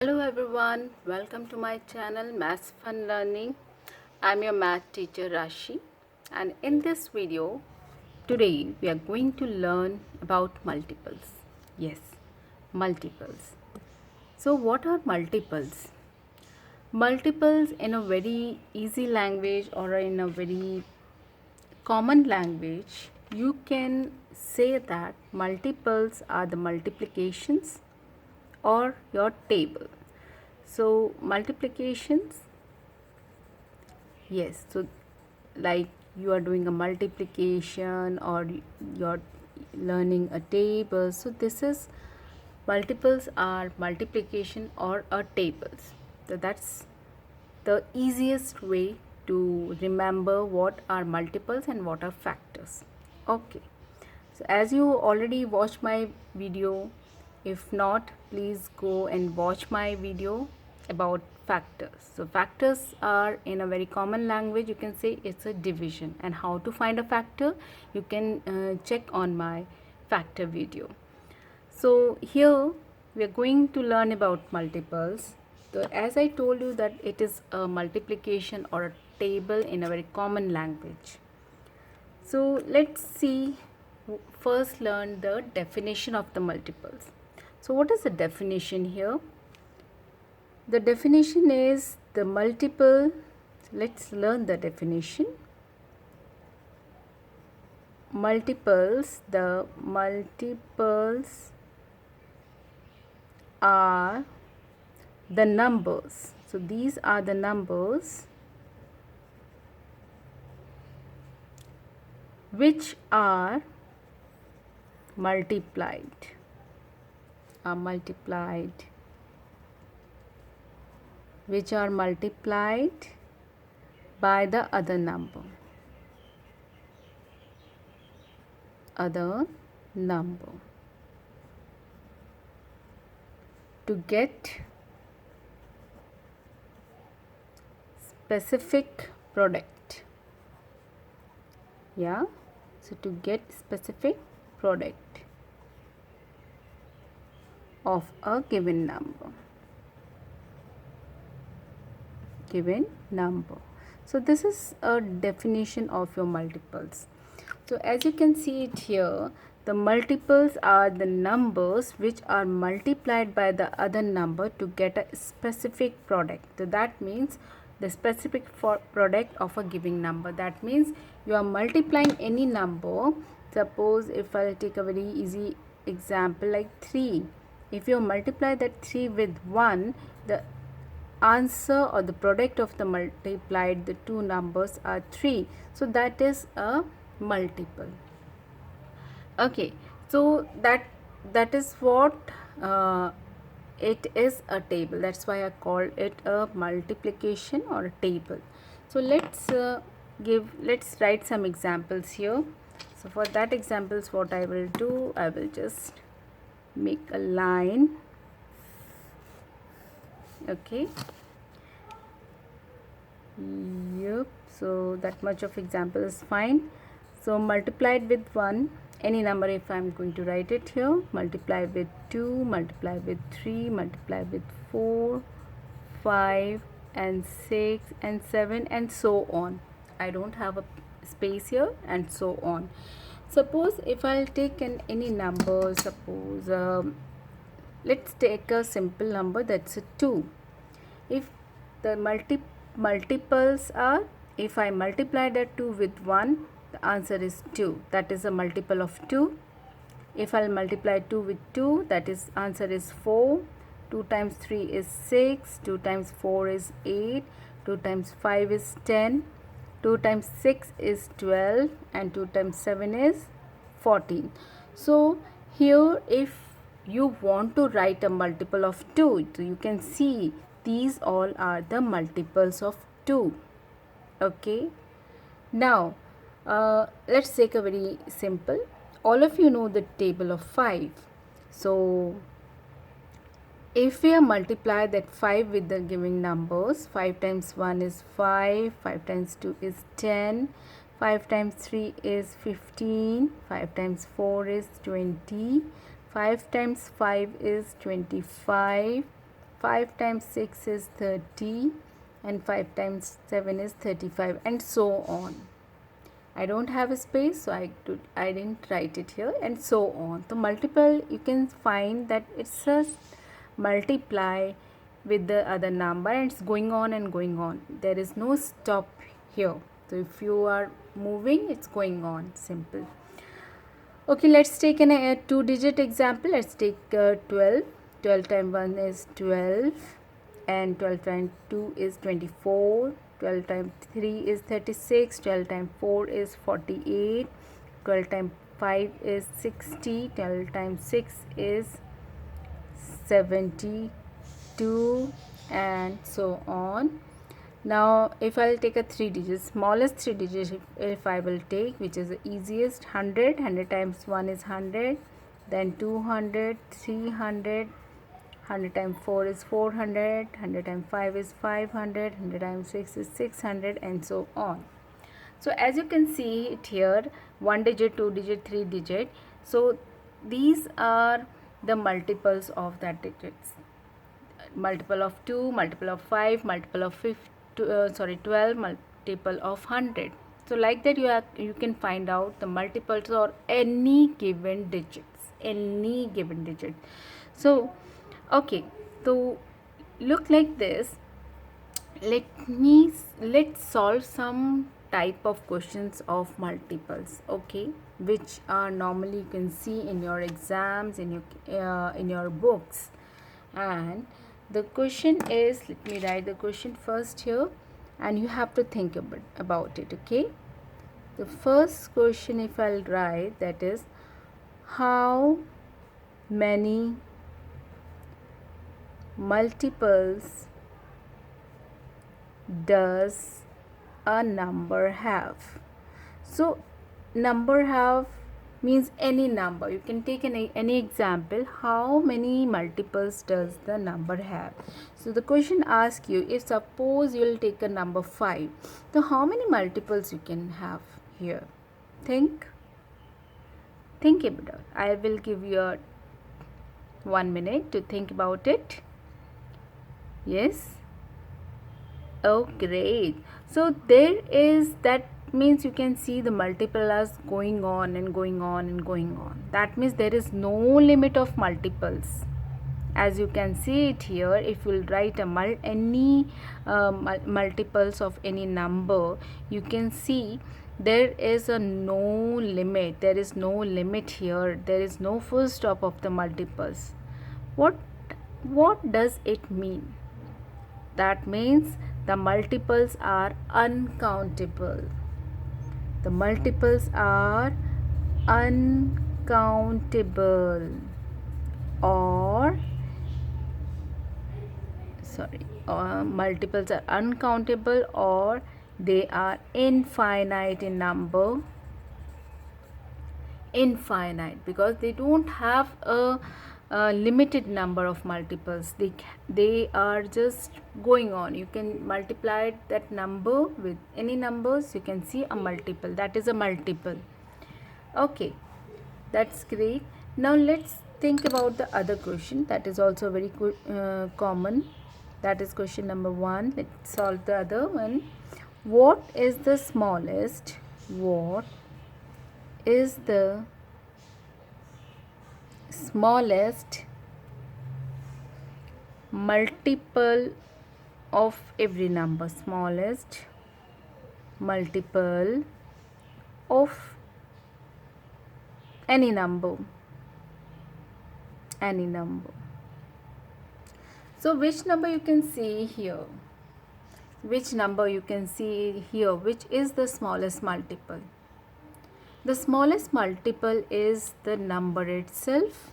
Hello everyone, welcome to my channel Maths Fun Learning. I'm your math teacher Rashi, and in this video today we are going to learn about multiples. Yes, multiples. So what are multiples? Multiples in a very easy language or in a very common language, you can say that multiples are the multiplications or your table. So multiplications, yes, so like you are doing a multiplication or you're learning a table, so this is multiples are multiplication or a tables. So that's the easiest way to remember what are multiples and what are factors. Okay, so as you already watched my video, if not, please go and watch my video about factors. So factors are, in a very common language, you can say it's a division, and how to find a factor you can check on my factor video. So here we are going to learn about multiples. So as I told you that it is a multiplication or a table in a very common language. So let's see, first learn the definition of the multiples. So what is the definition here? The definition is the multiple. Let's learn the definition. The multiples are the numbers. So these are the numbers which are multiplied which are multiplied by the other number to get specific product. Yeah, so to get specific product of a given number. So this is a definition of your multiples. So as you can see it here, the multiples are the numbers which are multiplied by the other number to get a specific product. So that means the specific product of a given number. That means you are multiplying any number. Suppose if I'll take a very easy example like 3. If you multiply that 3 with 1, the answer or the product of the multiplied the two numbers are 3. So that is a multiple. Okay, so that is what it is, a table. That's why I called it a multiplication or a table. So let's write some examples here. So for that examples, what I will do, I will just make a line. Okay, yep, so that much of example is fine. So multiplied with 1, any number, if I am going to write it here, multiply with 2, multiply with 3, multiply with 4, 5 and 6 and 7 and so on. I don't have a space here, and so on. Suppose if I'll take any number, suppose let's take a simple number, that's a 2. If the multiples are, if I multiply that 2 with 1, the answer is 2. That is a multiple of 2. If I'll multiply 2 with 2, that is answer is 4. 2 times 3 is 6. 2 times 4 is 8. 2 times 5 is 10. 2 times 6 is 12. And 2 times 7 is 14. So here if you want to write a multiple of 2, so you can see these all are the multiples of 2. Okay, now let's take a very simple. All of you know the table of 5. So if we multiply that 5 with the given numbers, 5 times 1 is 5, 5 times 2 is 10, 5 times 3 is 15, 5 times 4 is 20, 5 times 5 is 25, 5 times 6 is 30, and 5 times 7 is 35, and so on. I don't have a space, so I didn't write it here, and so on. So multiple, you can find that it's a multiply with the other number, and it's going on and going on. There is no stop here. So if you are moving, it's going on. Simple. Okay, let's take a 2-digit example. Let's take 12. 12 times 1 is 12, and 12 times 2 is 24. 12 times 3 is 36. 12 times 4 is 48. 12 times 5 is 60. 12 times 6 is 72, and so on. Now if I'll take a 3-digit, smallest 3 digits, if I will take, which is the easiest, 100. 100 times 1 is 100, then 200, 300, 100 times 4 is 400, 100 times 5 is 500, 100 times 6 is 600, and so on. So as you can see it here, 1 digit, 2 digit, 3 digit. So these are the multiples of that digits. Multiple of 2, multiple of 5, multiple of 12, multiple of 100. So like that you can find out the multiples of any given digit. So okay, so look like this. Let's solve some type of questions of multiples, okay, which are normally you can see in your exams, in your books. And the question is, let me write the question first here, and you have to think about it, okay. The first question, if I'll write, that is, how many multiples does a number have? So number have means any number. You can take any example. How many multiples does the number have? So the question asks you, if suppose you will take a number 5, so how many multiples you can have here? Think about it. I will give you 1 minute to think about it. Yes. Oh, great. So there is, that means you can see the multipliers going on and going on and going on. That means there is no limit of multiples. As you can see it here, if you will write any multiples of any number, you can see there is no limit. There is no limit here. There is no full stop of the multiples. What does it mean? That means the multiples are uncountable. The multiples are uncountable, multiples are uncountable, or they are infinite in number. Infinite, because they don't have a limited number of multiples. They are just going on. You can multiply that number with any numbers. You can see a multiple. That is a multiple. Okay, that's great. Now let's think about the other question that is also very common. That is question number 1. Let's solve the other one. What is the smallest? What is the smallest multiple of every number? Smallest multiple of any number. So which number you can see here? Which is the smallest multiple? The smallest multiple is the number itself.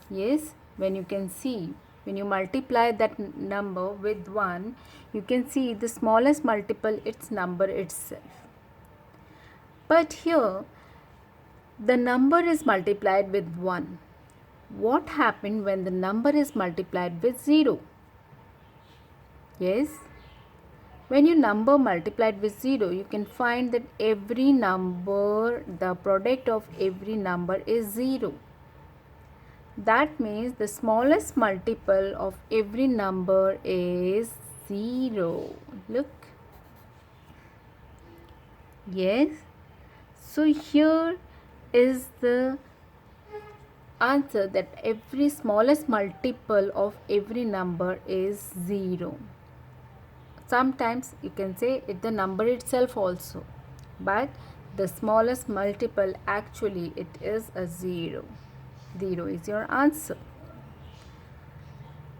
Yes, when you multiply that number with 1, you can see the smallest multiple, its number itself. But here the number is multiplied with 1. What happened when the number is multiplied with 0? Yes, when you number multiplied with 0, you can find that every number, the product of every number is 0. That means the smallest multiple of every number is 0. Look. Yes. So here is the answer, that every smallest multiple of every number is 0. Sometimes you can say it the number itself also, but the smallest multiple actually it is a 0. 0 is your answer.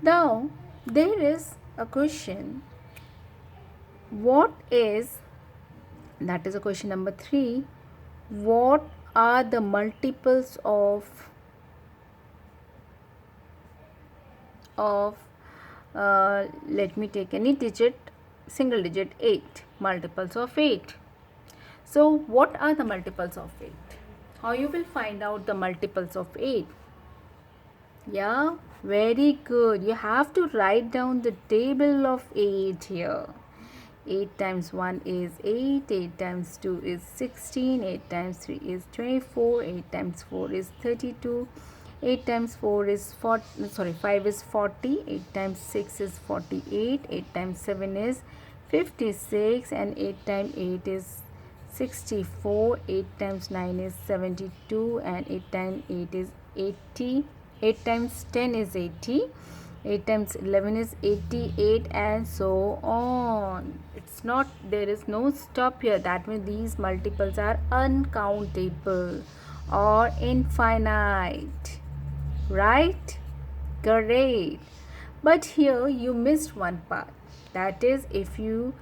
Now there is a question, what is, that is a question number 3, what are the multiples of let me take any digit, single digit, 8, multiples of 8. So what are the multiples of 8? How you will find out the multiples of 8? Yeah, very good. You have to write down the table of 8 here. 8 times 1 is 8, 8 times 2 is 16, 8 times 3 is 24, 8 times 4 is 32, 8 times 4 is 5 is 40, 8 times 6 is 48, 8 times 7 is 56, and 8 times 8 is 64, 8 times 9 is 72, and 8 times 8 is 80, 8 times 10 is 80, 8 times 11 is 88, and so on. It's not, there is no stop here. That means these multiples are uncountable or infinite. Right? Great. But here you missed one part. That is, if you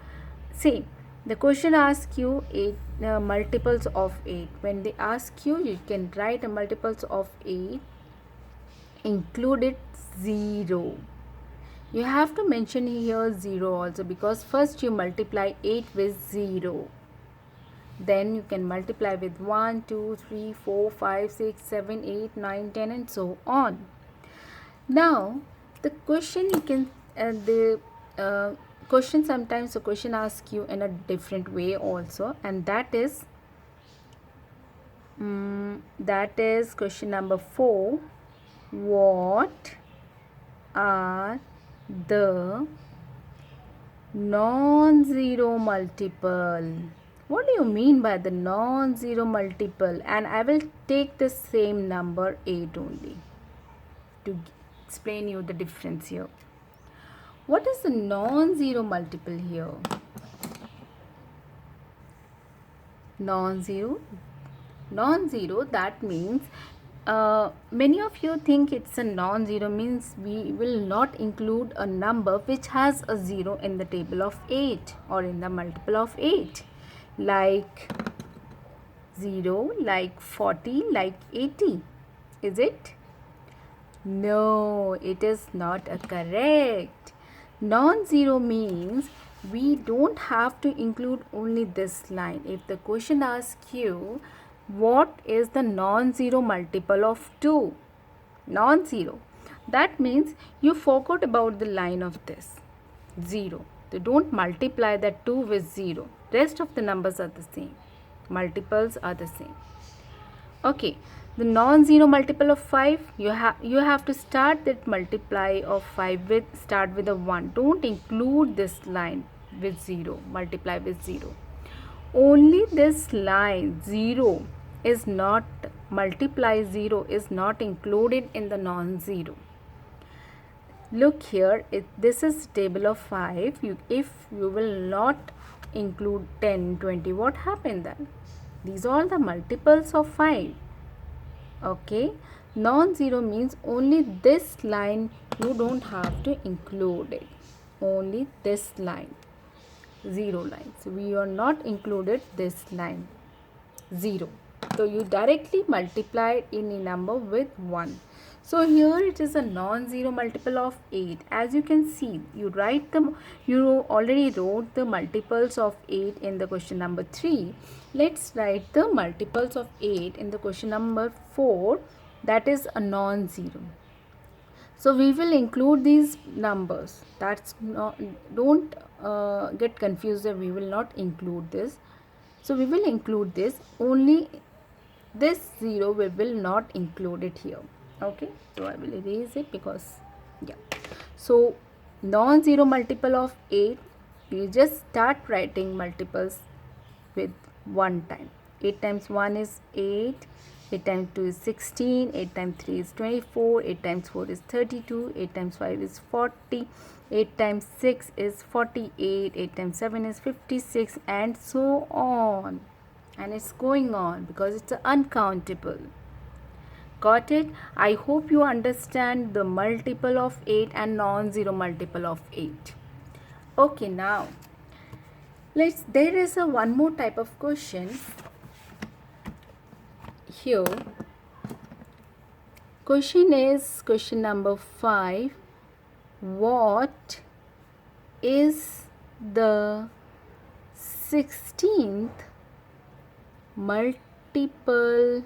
see, the question asks you 8 multiples of 8. When they ask you, you can write a multiples of 8, include it 0. You have to mention here 0 also, because first you multiply 8 with 0. Then you can multiply with 1, 2, 3, 4, 5, 6, 7, 8, 9, 10, and so on. Now the question you can question, sometimes the question asks you in a different way also, and that is question number 4. What are the non-zero multiple? What do you mean by the non-zero multiple? And I will take the same number 8 only to explain you the difference here. What is the non-zero multiple here? Non-zero, that means many of you think it's a non-zero means we will not include a number which has a 0 in the table of 8 or in the multiple of 8, like 0, like 40, like 80. Is it? No, it is not a correct. Non-zero means we don't have to include only this line. If the question asks you, what is the non-zero multiple of 2? Non-zero. That means you forgot about the line of this 0. So don't multiply that 2 with 0. Rest of the numbers are the same. Multiples are the same. Okay. The non-zero multiple of 5, you have to start that multiply of 5 with, start with a 1. Don't include this line with 0, multiply with 0. Only this line 0 is not, multiply 0 is not included in the non-zero. Look here, this is table of 5. If you will not include 10, 20, what happened then? These are the multiples of 5. Okay, non-zero means only this line you don't have to include it. Only this line, 0 line. So we are not included this line 0. So you directly multiply any number with 1. So here it is a non-zero multiple of 8. As you can see, you already wrote the multiples of 8 in the question number 3. Let's write the multiples of 8 in the question number 4. That is a non-zero. So we will include these numbers. That's not, don't get confused that we will not include this. So we will include this, only this 0 we will not include it here. Okay, so I will erase it because yeah. So non-zero multiple of 8, you just start writing multiples with one time. 8 times 1 is 8, 8 times 2 is 16, 8 times 3 is 24, 8 times 4 is 32, 8 times 5 is 40, 8 times 6 is 48, 8 times 7 is 56, and so on. And it's going on because it's uncountable. Got it? I hope you understand the multiple of 8 and non-zero multiple of 8. Okay, now there is a one more type of question here. Question is question number 5. What is the 16th multiple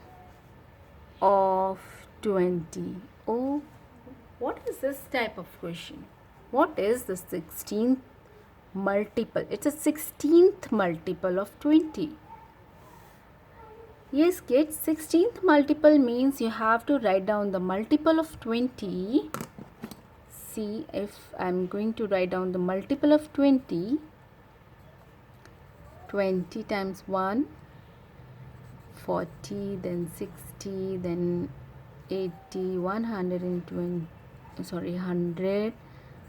of 20? Oh, what is this type of question? What is the 16th multiple? It's a 16th multiple of 20. Yes kids, 16th multiple means you have to write down the multiple of 20. See, if I'm going to write down the multiple of 20, 20 times 1, 40, then 60, then 80, 120, sorry, 100,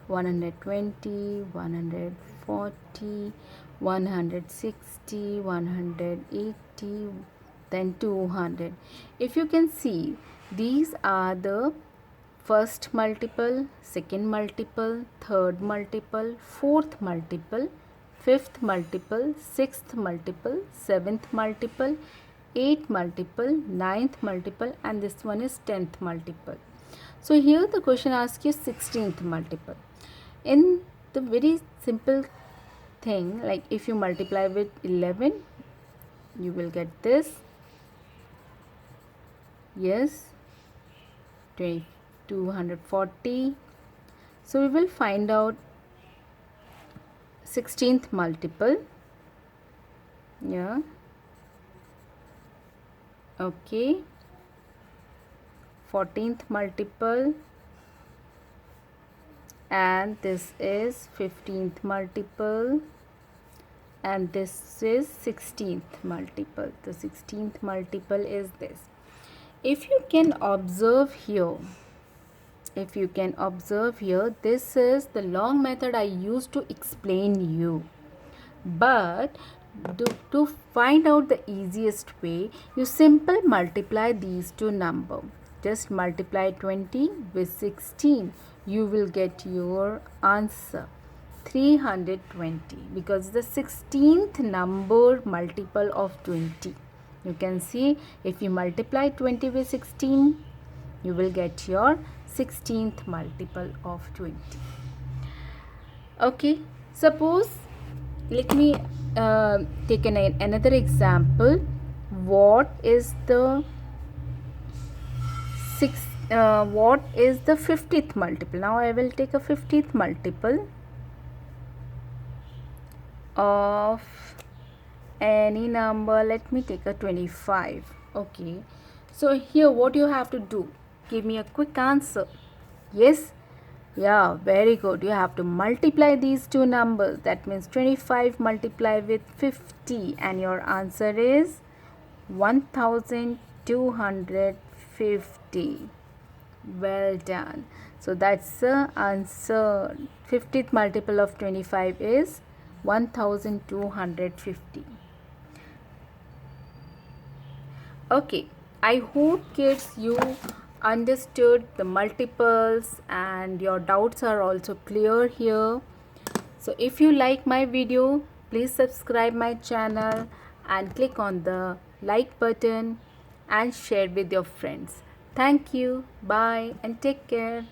120, 140, 160, 180, then 200. If you can see, these are the first multiple, second multiple, third multiple, fourth multiple, fifth multiple, sixth multiple, seventh multiple, 8th multiple, 9th multiple, and this one is 10th multiple. So here the question asks you 16th multiple. In the very simple thing, like if you multiply with 11, you will get this. Yes, 240. So we will find out 16th multiple. Yeah. Okay. 14th multiple, and this is 15th multiple, and this is 16th multiple. The 16th multiple is this. If you can observe here, this is the long method I used to explain you. But to find out the easiest way, you simply multiply these two numbers. Just multiply 20 with 16. You will get your answer 320, because the 16th number multiple of 20. You can see, if you multiply 20 with 16, you will get your 16th multiple of 20. Okay, suppose, let me take another example. What is the 50th multiple? Now I will take a 50th multiple of any number. Let me take a 25. Okay, so here what you have to do, give me a quick answer. Yes, yeah, very good. You have to multiply these two numbers. That means 25 multiply with 50, and your answer is 1250. Well done. So that's the answer. 50th multiple of 25 is 1250. Okay, I hope kids you understood the multiples and your doubts are also clear here. So if you like my video, please subscribe my channel and click on the like button and share with your friends. Thank you. Bye and take care.